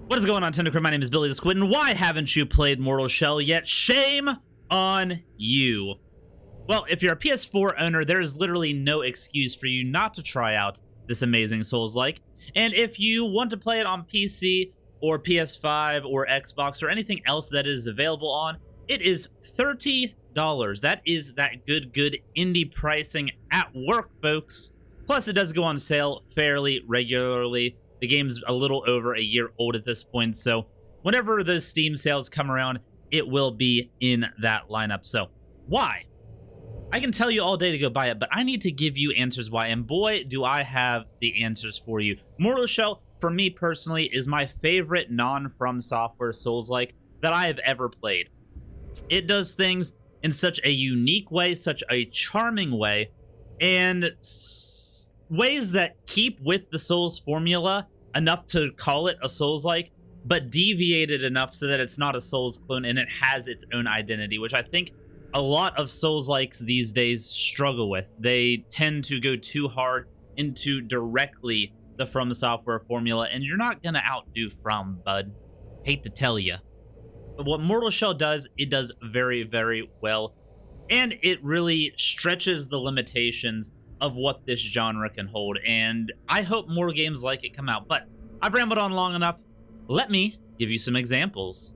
What is going on, Tentacre? My name is Billy the Squid, and why haven't you played Mortal Shell yet? Shame on you. Well, if you're a PS4 owner, there is literally no excuse for you not to try out this amazing Souls-like. And if you want to play it on PC or PS5 or Xbox or anything else that is available on, it is $30. That is that good indie pricing at work, folks. Plus, it does go on sale fairly regularly. The game's a little over a year old at this point, so whenever those Steam sales come around, it will be in that lineup. So, why? I can tell you all day to go buy it, but I need to give you answers why, and boy, do I have the answers for you. Mortal Shell, for me personally, is my favorite non-FromSoftware Souls-like that I have ever played. It does things in such a unique way, such a charming way, and ways that keep with the Souls formula enough to call it a Souls-like, but deviated enough so that it's not a Souls clone and it has its own identity, which I think a lot of Souls-likes these days struggle with. They tend to go too hard into directly the FromSoftware formula, and you're not gonna outdo From, bud. Hate to tell you. But what Mortal Shell does, it does very, very well, and it really stretches the limitations of what this genre can hold, and I hope more games like it come out. But I've rambled on long enough. Let me give you some examples.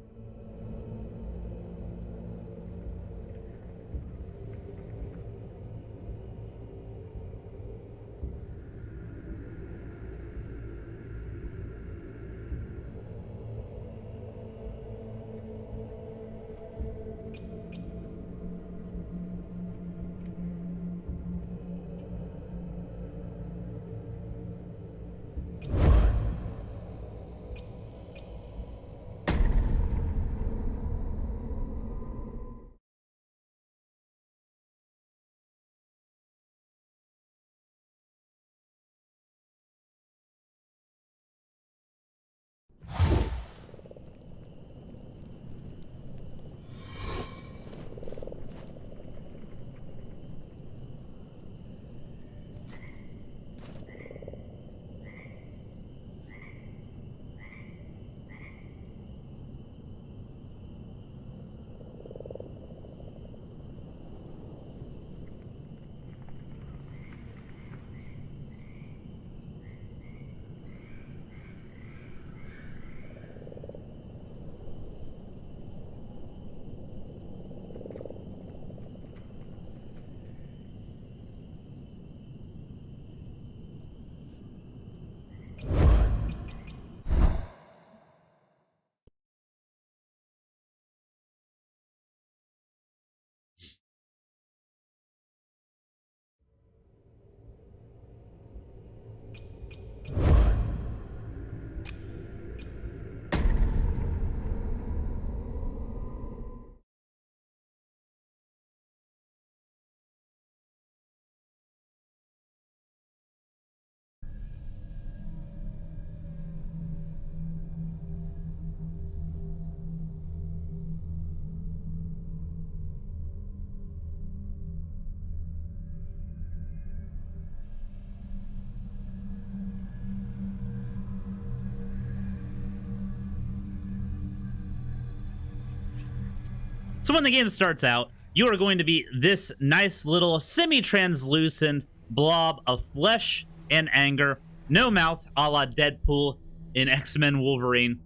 So when the game starts out, you are going to be this nice little semi-translucent blob of flesh and anger. No mouth, a la Deadpool in X-Men Wolverine.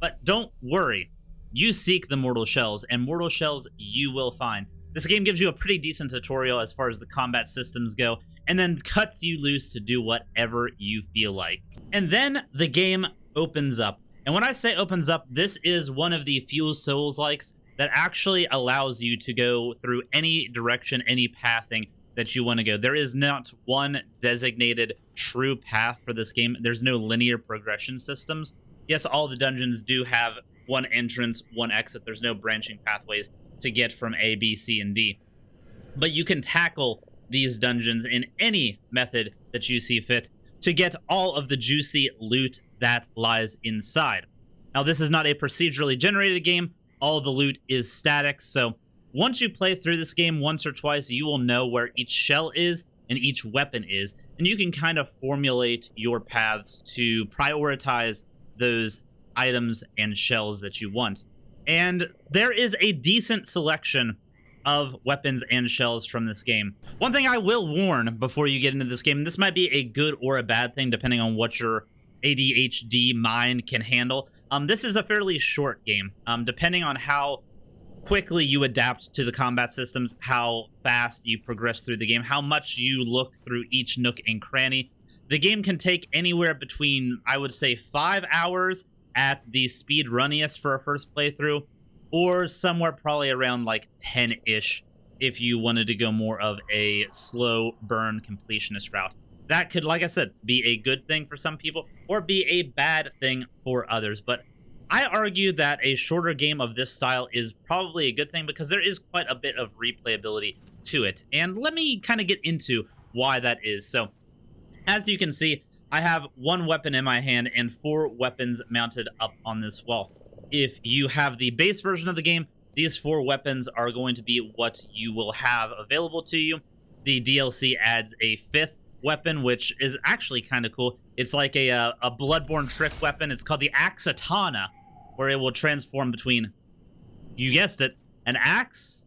But don't worry, you seek the Mortal Shells, and Mortal Shells you will find. This game gives you a pretty decent tutorial as far as the combat systems go, and then cuts you loose to do whatever you feel like. And then the game opens up. And when I say opens up, this is one of the few Souls-likes that actually allows you to go through any direction, any pathing that you want to go. There is not one designated true path for this game. There's no linear progression systems. Yes, all the dungeons do have one entrance, one exit. There's no branching pathways to get from A, B, C, and D. But you can tackle these dungeons in any method that you see fit to get all of the juicy loot that lies inside. Now, this is not a procedurally generated game. All the loot is static, so once you play through this game once or twice, you will know where each shell is and each weapon is, and you can kind of formulate your paths to prioritize those items and shells that you want. And there is a decent selection of weapons and shells from this game. One thing I will warn before you get into this game, and this might be a good or a bad thing depending on what your ADHD mind can handle. This is a fairly short game. Depending on how quickly you adapt to the combat systems, how fast you progress through the game, how much you look through each nook and cranny, the game can take anywhere between, I would say, 5 hours at the speed runniest for a first playthrough, or somewhere probably around like 10-ish if you wanted to go more of a slow burn completionist route. That could, like I said, be a good thing for some people or be a bad thing for others. But I argue that a shorter game of this style is probably a good thing because there is quite a bit of replayability to it. And let me kind of get into why that is. So, as you can see, I have one weapon in my hand and 4 weapons mounted up on this wall. If you have the base version of the game, these 4 weapons are going to be what you will have available to you. The DLC adds a 5th weapon, which is actually kind of cool. It's like a Bloodborne trick weapon. It's called the Axatana, where it will transform between, you guessed it, an axe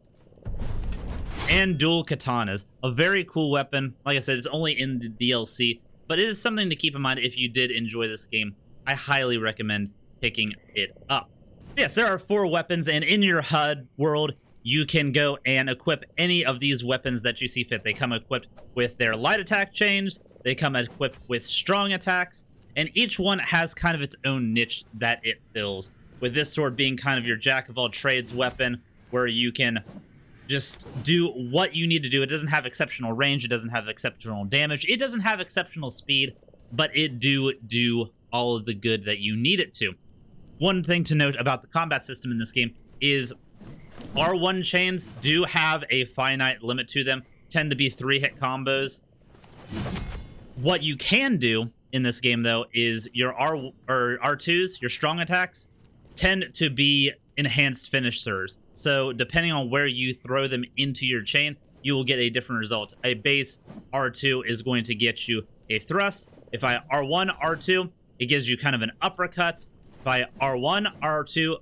and dual katanas. A very cool weapon. Like I said, it's only in the DLC, but it is something to keep in mind if you did enjoy this game. I highly recommend picking it up. Yes, there are 4 weapons, and in your HUD world, you can go and equip any of these weapons that you see fit. They come equipped with their light attack chains, they come equipped with strong attacks, and each one has kind of its own niche that it fills. With this sword being kind of your jack-of-all-trades weapon, where you can just do what you need to do. It doesn't have exceptional range, it doesn't have exceptional damage, it doesn't have exceptional speed, but it do all of the good that you need it to. One thing to note about the combat system in this game is R1 chains do have a finite limit to them, tend to be 3-hit combos. What you can do in this game, though, is your R2s, your strong attacks, tend to be enhanced finishers. So depending on where you throw them into your chain, you will get a different result. A base R2 is going to get you a thrust. If I R1, R2, it gives you kind of an uppercut. If I R1, R2,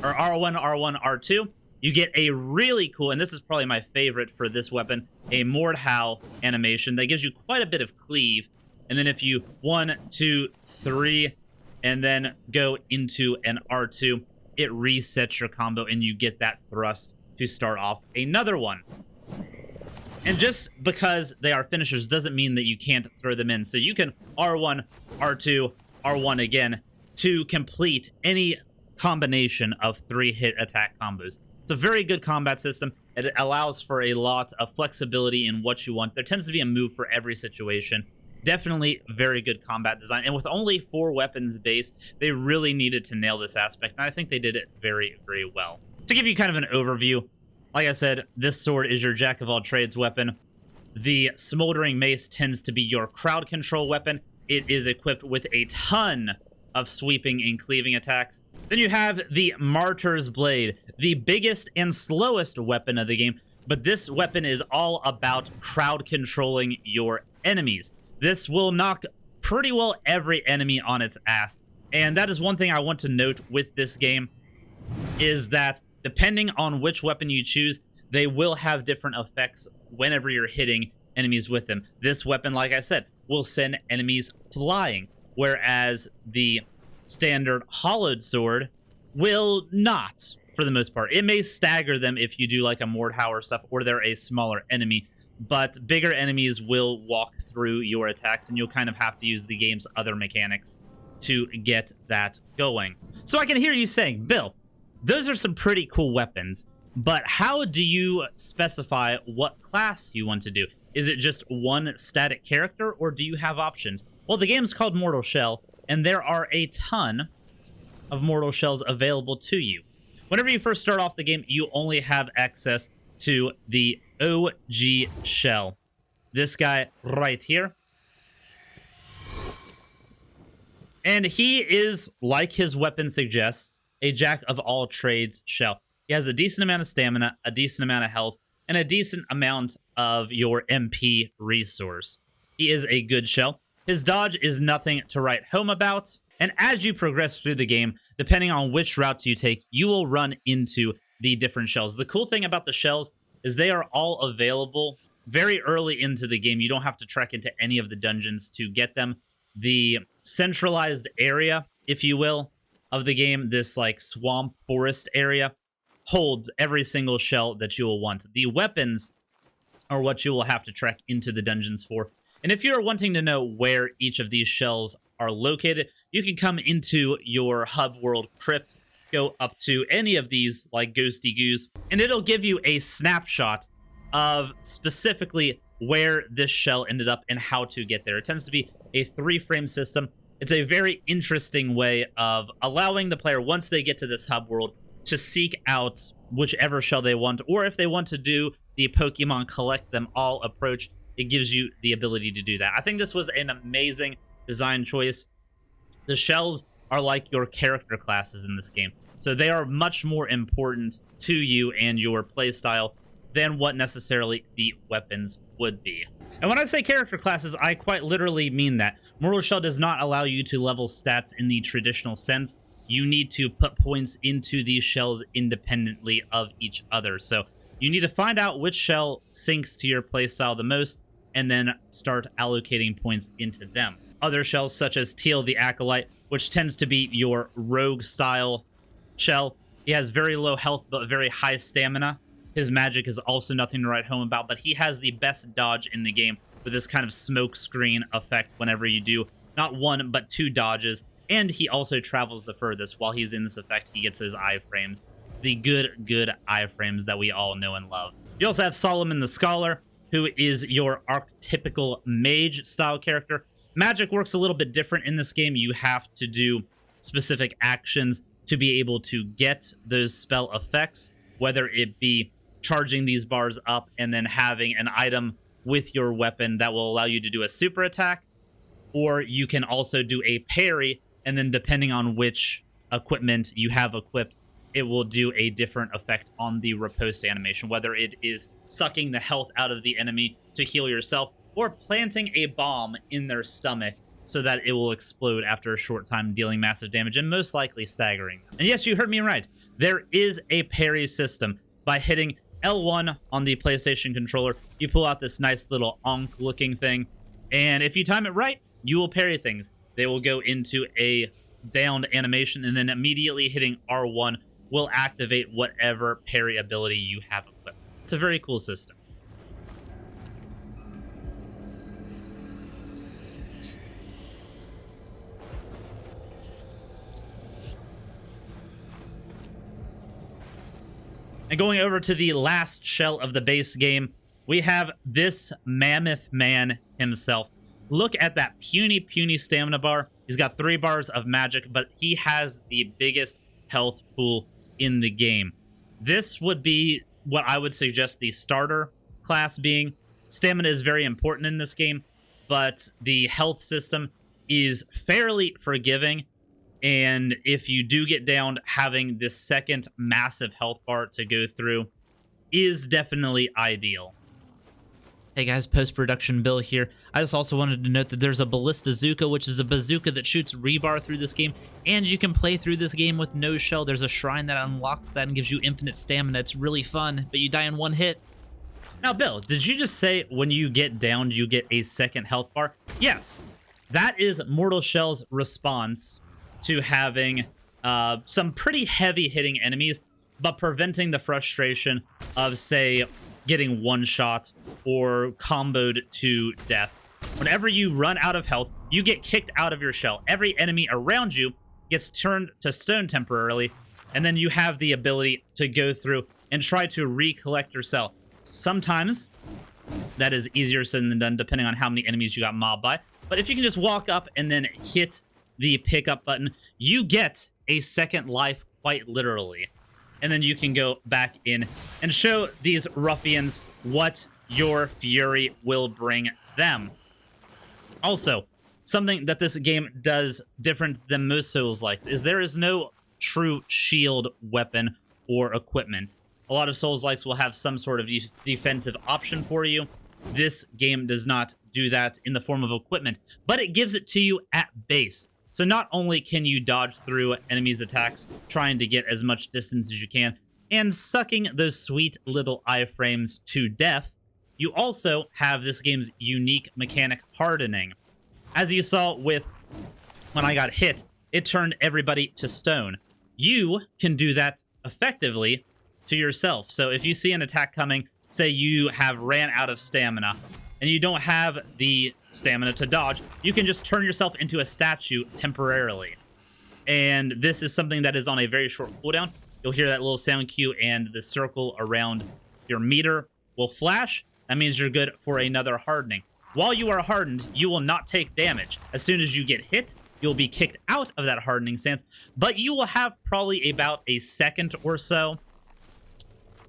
or R1, R1, R2, you get a really cool, and this is probably my favorite for this weapon, a Mordhau animation that gives you quite a bit of cleave. And then if you 1, 2, 3, and then go into an R2, it resets your combo and you get that thrust to start off another one. And just because they are finishers doesn't mean that you can't throw them in. So you can R1, R2, R1 again to complete any combination of 3-hit attack combos. It's a very good combat system. It allows for a lot of flexibility in what you want. There tends to be a move for every situation. Definitely very good combat design. And with only 4 weapons base, they really needed to nail this aspect. And I think they did it very, very well. To give you kind of an overview, like I said, this sword is your jack-of-all-trades weapon. The smoldering mace tends to be your crowd control weapon. It is equipped with a ton of sweeping and cleaving attacks. Then you have the Martyr's Blade, the biggest and slowest weapon of the game, but this weapon is all about crowd controlling your enemies. This will knock pretty well every enemy on its ass, and that is one thing I want to note with this game, is that depending on which weapon you choose, they will have different effects whenever you're hitting enemies with them. This weapon, like I said, will send enemies flying, whereas the standard hollowed sword will not, for the most part. It may stagger them if you do like a Mordhau or stuff, or they're a smaller enemy, but bigger enemies will walk through your attacks, and you'll kind of have to use the game's other mechanics to get that going. So I can hear you saying, Bill, those are some pretty cool weapons, but how do you specify what class you want to do? Is it just one static character, or do you have options? Well, the game's called Mortal Shell, and there are a ton of Mortal Shells available to you. Whenever you first start off the game, you only have access to the OG shell. This guy right here. And he is, like his weapon suggests, a jack-of-all-trades shell. He has a decent amount of stamina, a decent amount of health, and a decent amount of your MP resource. He is a good shell. His dodge is nothing to write home about. And as you progress through the game, depending on which routes you take, you will run into the different shells. The cool thing about the shells is they are all available very early into the game. You don't have to trek into any of the dungeons to get them. The centralized area, if you will, of the game, this like swamp forest area, holds every single shell that you will want. The weapons are what you will have to trek into the dungeons for. And if you're wanting to know where each of these shells are located, you can come into your hub world crypt, go up to any of these like ghosty goos, and it'll give you a snapshot of specifically where this shell ended up and how to get there. It tends to be a 3-frame system. It's a very interesting way of allowing the player, once they get to this hub world, to seek out whichever shell they want, or if they want to do the Pokemon collect them all approach, it gives you the ability to do that. I think this was an amazing design choice. The shells are like your character classes in this game, so they are much more important to you and your playstyle than what necessarily the weapons would be. And when I say character classes, I quite literally mean that. Mortal Shell does not allow you to level stats in the traditional sense. You need to put points into these shells independently of each other. So you need to find out which shell syncs to your playstyle the most, and then start allocating points into them. Other shells, such as Teal the Acolyte, which tends to be your rogue style shell. He has very low health, but very high stamina. His magic is also nothing to write home about, but he has the best dodge in the game with this kind of smoke screen effect whenever you do not 1, but 2 dodges. And he also travels the furthest. While he's in this effect, he gets his iframes. The good iframes that we all know and love. You also have Solomon the Scholar, who is your archetypical mage style character. Magic works a little bit different in this game. You have to do specific actions to be able to get those spell effects, whether it be charging these bars up and then having an item with your weapon that will allow you to do a super attack, or you can also do a parry, and then depending on which equipment you have equipped, it will do a different effect on the riposte animation, whether it is sucking the health out of the enemy to heal yourself, or planting a bomb in their stomach so that it will explode after a short time, dealing massive damage and most likely staggering them. And yes, you heard me right. There is a parry system. By hitting L1 on the PlayStation controller, you pull out this nice little onk-looking thing, and if you time it right, you will parry things. They will go into a downed animation, and then immediately hitting R1 will activate whatever parry ability you have equipped. It's a very cool system. And going over to the last shell of the base game, we have this mammoth man himself. Look at that puny stamina bar. He's got 3 bars of magic, but he has the biggest health pool in the game. This would be what I would suggest the starter class being. Stamina is very important in this game, but the health system is fairly forgiving. And if you do get downed, having this second massive health bar to go through is definitely ideal. Hey guys, post-production Bill here. I just also wanted to note that there's a Ballistazooka, which is a bazooka that shoots rebar through this game, and you can play through this game with no shell. There's a shrine that unlocks that and gives you infinite stamina. It's really fun, but you die in 1 hit. Now, Bill, did you just say when you get downed, you get a second health bar? Yes, that is Mortal Shell's response to having some pretty heavy-hitting enemies, but preventing the frustration of, say, getting one-shot or comboed to death. Whenever you run out of health, you get kicked out of your shell. Every enemy around you gets turned to stone temporarily, and then you have the ability to go through and try to recollect your cell. Sometimes that is easier said than done, depending on how many enemies you got mobbed by. But if you can just walk up and then hit the pickup button, you get a second life quite literally. And then you can go back in and show these ruffians what your fury will bring them. Also, something that this game does different than most Souls-likes is there is no true shield weapon or equipment. A lot of Souls-likes will have some sort of defensive option for you. This game does not do that in the form of equipment, but it gives it to you at base. So not only can you dodge through enemies' attacks, trying to get as much distance as you can, and sucking those sweet little iframes to death, you also have this game's unique mechanic, hardening. As you saw with when I got hit, it turned everybody to stone. You can do that effectively to yourself. So if you see an attack coming, say you have ran out of stamina, and you don't have the stamina to dodge, you can just turn yourself into a statue temporarily. And this is something that is on a very short cooldown. You'll hear that little sound cue, and the circle around your meter will flash. That means you're good for another hardening. While you are hardened, you will not take damage. As soon as you get hit, you'll be kicked out of that hardening stance, but you will have probably about a second or so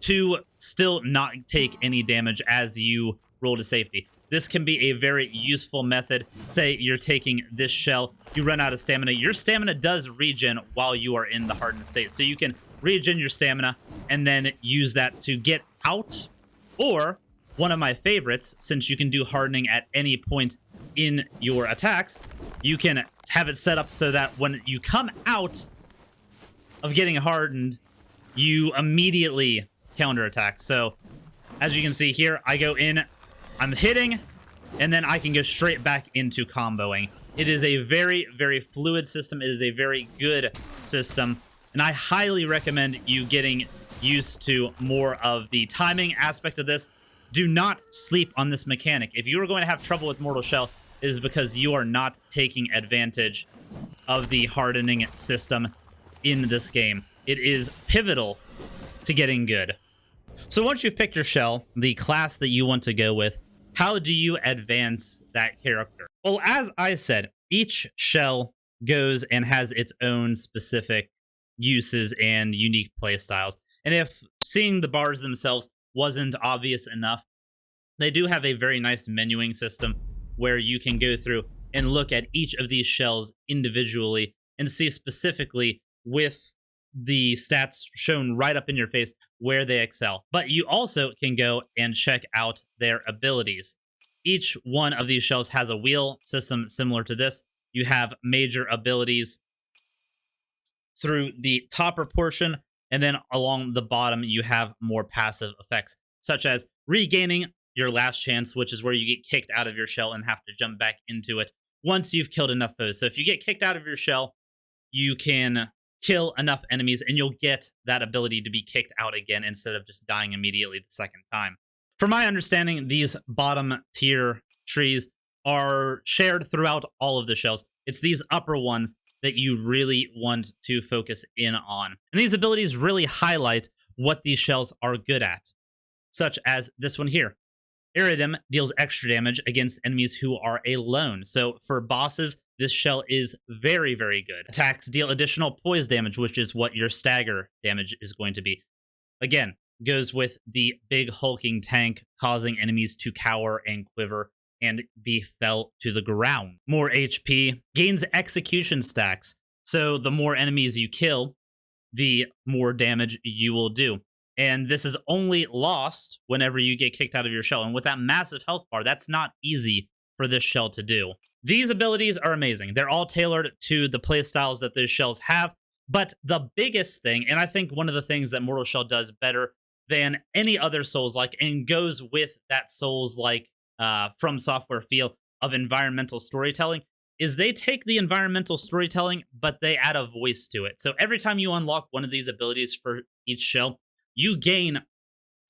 to still not take any damage as you roll to safety. This can be a very useful method. Say you're taking this shell, you run out of stamina. Your stamina does regen while you are in the hardened state. So you can regen your stamina and then use that to get out. Or, one of my favorites, since you can do hardening at any point in your attacks, you can have it set up so that when you come out of getting hardened, you immediately counterattack. So, as you can see here, I go in, I'm hitting, and then I can go straight back into comboing. It is a very, very fluid system. It is a very good system, and I highly recommend you getting used to more of the timing aspect of this. Do not sleep on this mechanic. If you are going to have trouble with Mortal Shell, it is because you are not taking advantage of the hardening system in this game. It is pivotal to getting good. So once you've picked your shell, the class that you want to go with, how do you advance that character? Well, as I said, each shell goes and has its own specific uses and unique play styles. And if seeing the bars themselves wasn't obvious enough, they do have a very nice menuing system where you can go through and look at each of these shells individually and see specifically with the stats shown right up in your face where they excel. But you also can go and check out their abilities. Each one of these shells has a wheel system similar to this. You have major abilities through the topper portion, and then along the bottom you have more passive effects, such as regaining your last chance, which is where you get kicked out of your shell and have to jump back into it once you've killed enough foes. So if you get kicked out of your shell, you can kill enough enemies and you'll get that ability to be kicked out again instead of just dying immediately the second time. From my understanding, these bottom tier trees are shared throughout all of the shells. It's these upper ones that you really want to focus in on. And these abilities really highlight what these shells are good at, such as this one here. Iridium deals extra damage against enemies who are alone. So for bosses, this shell is very, very good. Attacks deal additional poise damage, which is what your stagger damage is going to be. Again, goes with the big hulking tank, causing enemies to cower and quiver and be fell to the ground. More HP gains execution stacks. So the more enemies you kill, the more damage you will do. And this is only lost whenever you get kicked out of your shell. And with that massive health bar, that's not easy for this shell to do. These abilities are amazing. They're all tailored to the playstyles that those shells have. But the biggest thing, and I think one of the things that Mortal Shell does better than any other Souls-like, and goes with that Souls-like FromSofware feel of environmental storytelling, is they take the environmental storytelling, but they add a voice to it. So every time you unlock one of these abilities for each shell, you gain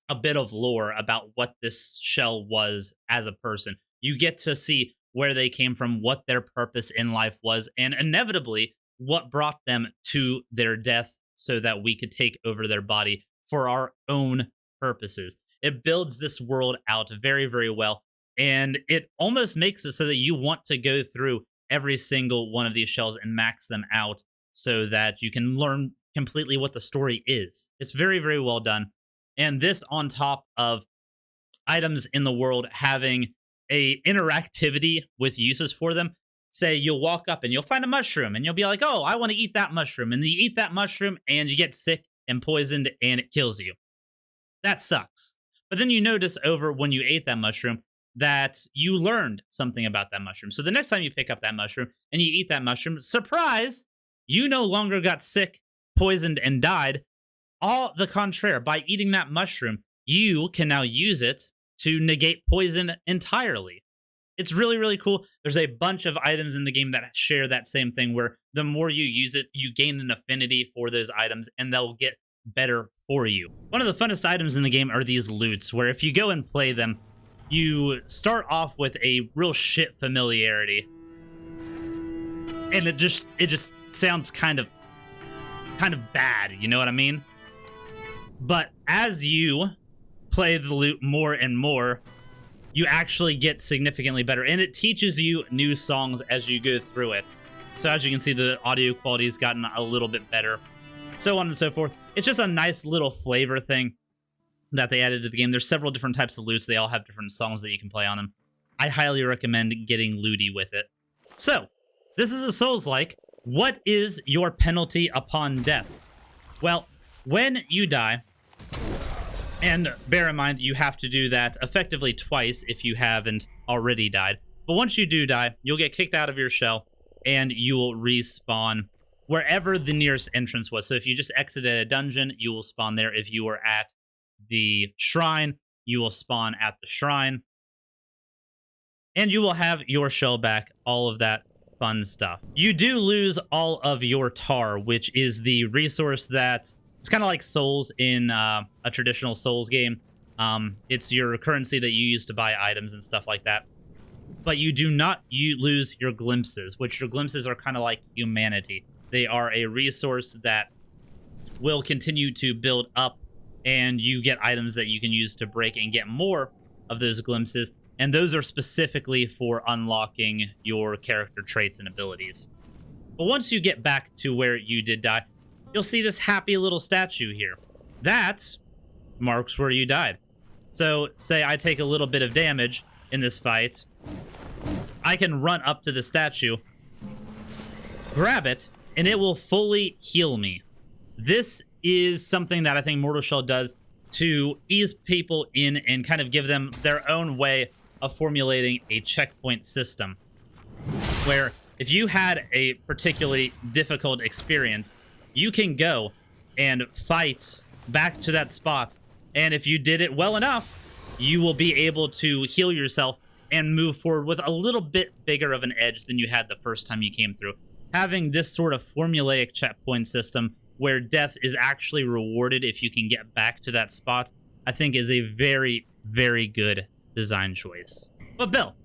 a bit of lore about what this shell was as a person. You get to see where they came from, what their purpose in life was, and inevitably what brought them to their death so that we could take over their body for our own purposes. It builds this world out very, very well, and it almost makes it so that you want to go through every single one of these shells and max them out so that you can learn completely what the story is. It's very, very well done. And this on top of items in the world having a interactivity with uses for them. Say you'll walk up and you'll find a mushroom and you'll be like, oh, I want to eat that mushroom. And then you eat that mushroom and you get sick and poisoned and it kills you. That sucks. But then you notice over when you ate that mushroom, that you learned something about that mushroom. So the next time you pick up that mushroom and you eat that mushroom, surprise, you no longer got sick, poisoned, and died. All the contraire, by eating that mushroom, you can now use it to negate poison entirely. It's really, really cool. There's a bunch of items in the game that share that same thing, where the more you use it, you gain an affinity for those items and they'll get better for you. One of the funnest items in the game are these loots, where if you go and play them, you start off with a real shit familiarity. And it just sounds kind of bad, you know what I mean? But as you play the loot more and more, you actually get significantly better, and it teaches you new songs as you go through it. So as you can see, the audio quality has gotten a little bit better, so on and so forth. It's just a nice little flavor thing that they added to the game. There's several different types of loots. They all have different songs that you can play on them. I highly recommend getting looty with it. So, this is a Souls-like. What is your penalty upon death? Well, when you die, and bear in mind, you have to do that effectively twice if you haven't already died. But once you do die, you'll get kicked out of your shell, and you will respawn wherever the nearest entrance was. So if you just exited a dungeon, you will spawn there. If you were at the shrine, you will spawn at the shrine. And you will have your shell back, all of that fun stuff. You do lose all of your tar, which is the resource that... It's kind of like souls in a traditional Souls game. It's your currency that you use to buy items and stuff like that. But you do not lose your glimpses, which your glimpses are kind of like humanity. They are a resource that will continue to build up, and you get items that you can use to break and get more of those glimpses. And those are specifically for unlocking your character traits and abilities. But once you get back to where you did die, you'll see this happy little statue here. That marks where you died. So, say I take a little bit of damage in this fight, I can run up to the statue, grab it, and it will fully heal me. This is something that I think Mortal Shell does to ease people in and kind of give them their own way of formulating a checkpoint system, where if you had a particularly difficult experience, you can go and fight back to that spot, and if you did it well enough, you will be able to heal yourself and move forward with a little bit bigger of an edge than you had the first time you came through. Having this sort of formulaic checkpoint system where death is actually rewarded if you can get back to that spot, I think is a very, very good design choice. But Bill,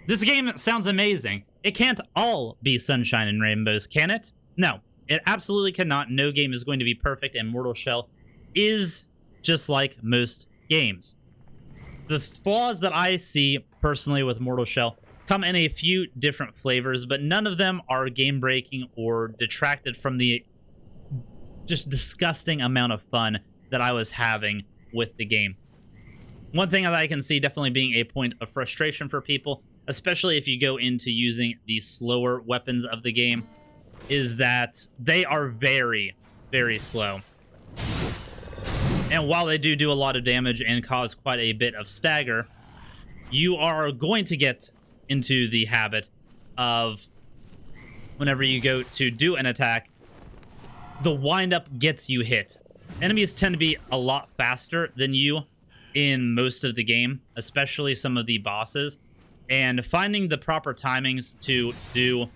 this game sounds amazing. It can't all be sunshine and rainbows, can it? No. It absolutely cannot. No game is going to be perfect, and Mortal Shell is just like most games. The flaws that I see personally with Mortal Shell come in a few different flavors, but none of them are game-breaking or detracted from the just disgusting amount of fun that I was having with the game. One thing that I can see definitely being a point of frustration for people, especially if you go into using the slower weapons of the game, is that they are very, very slow. And while they do a lot of damage and cause quite a bit of stagger, you are going to get into the habit of, whenever you go to do an attack, the windup gets you hit. Enemies tend to be a lot faster than you in most of the game, especially some of the bosses. And finding the proper timings to do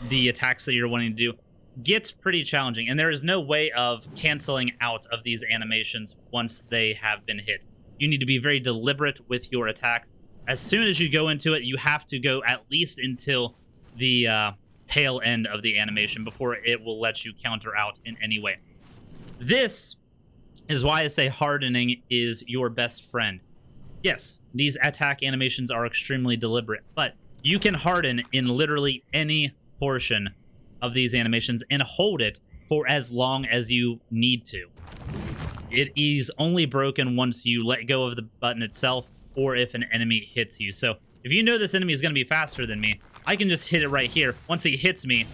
the attacks that you're wanting to do gets pretty challenging, and there is no way of canceling out of these animations once they have been hit. You need to be very deliberate with your attacks. As soon as you go into it, you have to go at least until the tail end of the animation before it will let you counter out in any way. This is why I say hardening is your best friend. Yes, these attack animations are extremely deliberate, but you can harden in literally any portion of these animations and hold it for as long as you need to. It is only broken once you let go of the button itself or if an enemy hits you. So if you know this enemy is going to be faster than me, I can just hit it right here. Once he hits me,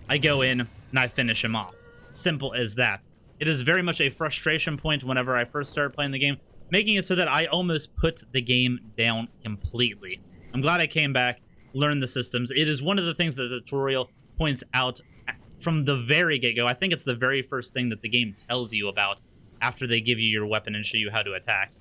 I go in and I finish him off. Simple as that. It is very much a frustration point whenever I first started playing the game, making it so that I almost put the game down completely. I'm glad I came back, learned the systems. It is one of the things that the tutorial points out from the very get-go. I think it's the very first thing that the game tells you about after they give you your weapon and show you how to attack.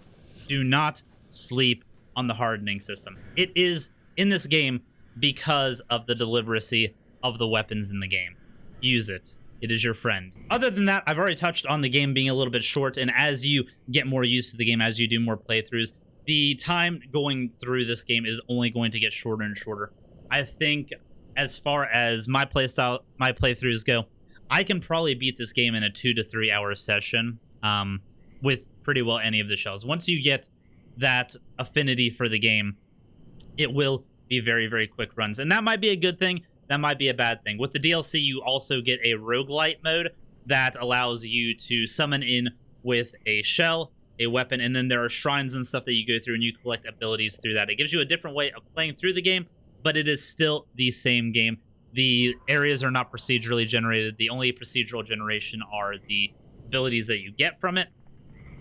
Do not sleep on the hardening system. It is in this game because of the deliberacy of the weapons in the game. Use it. It is your friend. Other than that, I've already touched on the game being a little bit short, and as you get more used to the game, as you do more playthroughs, the time going through this game is only going to get shorter and shorter. I think as far as my playthroughs go, I can probably beat this game in a 2 to 3 hour session with pretty well any of the shells. Once you get that affinity for the game, it will be very, very quick runs. And that might be a good thing. That might be a bad thing. With the DLC, you also get a roguelite mode that allows you to summon in with a shell, a weapon, and then there are shrines and stuff that you go through and you collect abilities through that. It gives you a different way of playing through the game, but it is still the same game. The areas are not procedurally generated. The only procedural generation are the abilities that you get from it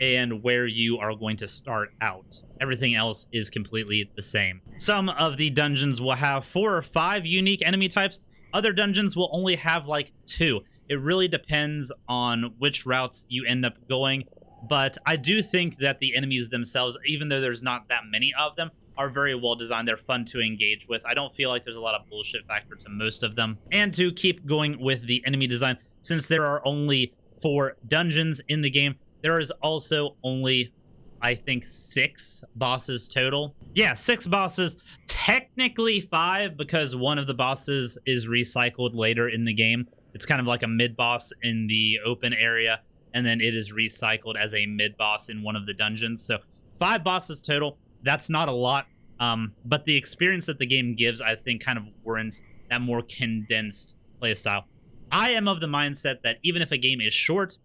and where you are going to start out. Everything else is completely the same. Some of the dungeons will have 4 or 5 unique enemy types. Other dungeons will only have like 2. It really depends on which routes you end up going. But I do think that the enemies themselves, even though there's not that many of them, are very well designed. They're fun to engage with. I don't feel like there's a lot of bullshit factor to most of them. And to keep going with the enemy design, since there are only 4 dungeons in the game, there is also only, I think, 6 bosses total. Yeah, 6 bosses. Technically 5, because one of the bosses is recycled later in the game. It's kind of like a mid-boss in the open area, and then it is recycled as a mid-boss in one of the dungeons. So 5 bosses total. That's not a lot, but the experience that the game gives, I think, kind of warrants that more condensed playstyle. I am of the mindset that even if a game is short,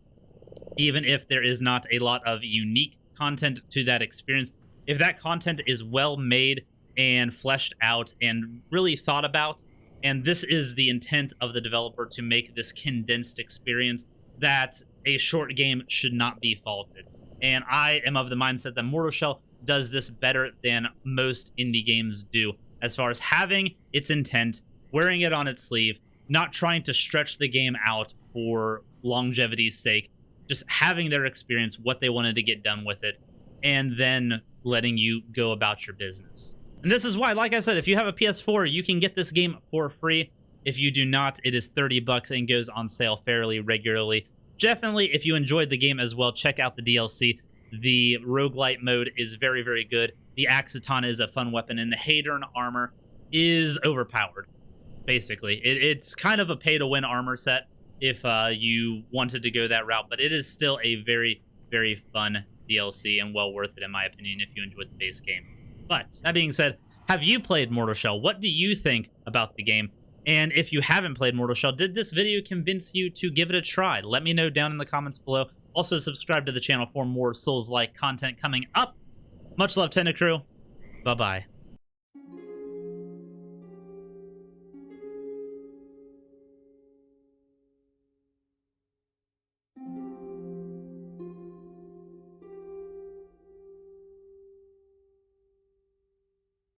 even if there is not a lot of unique content to that experience, if that content is well made and fleshed out and really thought about, and this is the intent of the developer to make this condensed experience, that a short game should not be faulted. And I am of the mindset that Mortal Shell does this better than most indie games do, as far as having its intent, wearing it on its sleeve, not trying to stretch the game out for longevity's sake, just having their experience, what they wanted to get done with it, and then letting you go about your business. And this is why, like I said, if you have a PS4, you can get this game for free. If you do not, it is $30 and goes on sale fairly regularly. Definitely, if you enjoyed the game as well, check out the DLC. The roguelite mode is very, very good. The Axiton is a fun weapon, and the Hadern armor is overpowered, basically. It's kind of a pay-to-win armor set if you wanted to go that route, but it is still a very, very fun DLC and well worth it, in my opinion, if you enjoyed the base game. But that being said, have you played Mortal Shell? What do you think about the game? And if you haven't played Mortal Shell, did this video convince you to give it a try? Let me know down in the comments below. Also, subscribe to the channel for more Souls-like content coming up. Much love, Tentacrew. Bye-bye.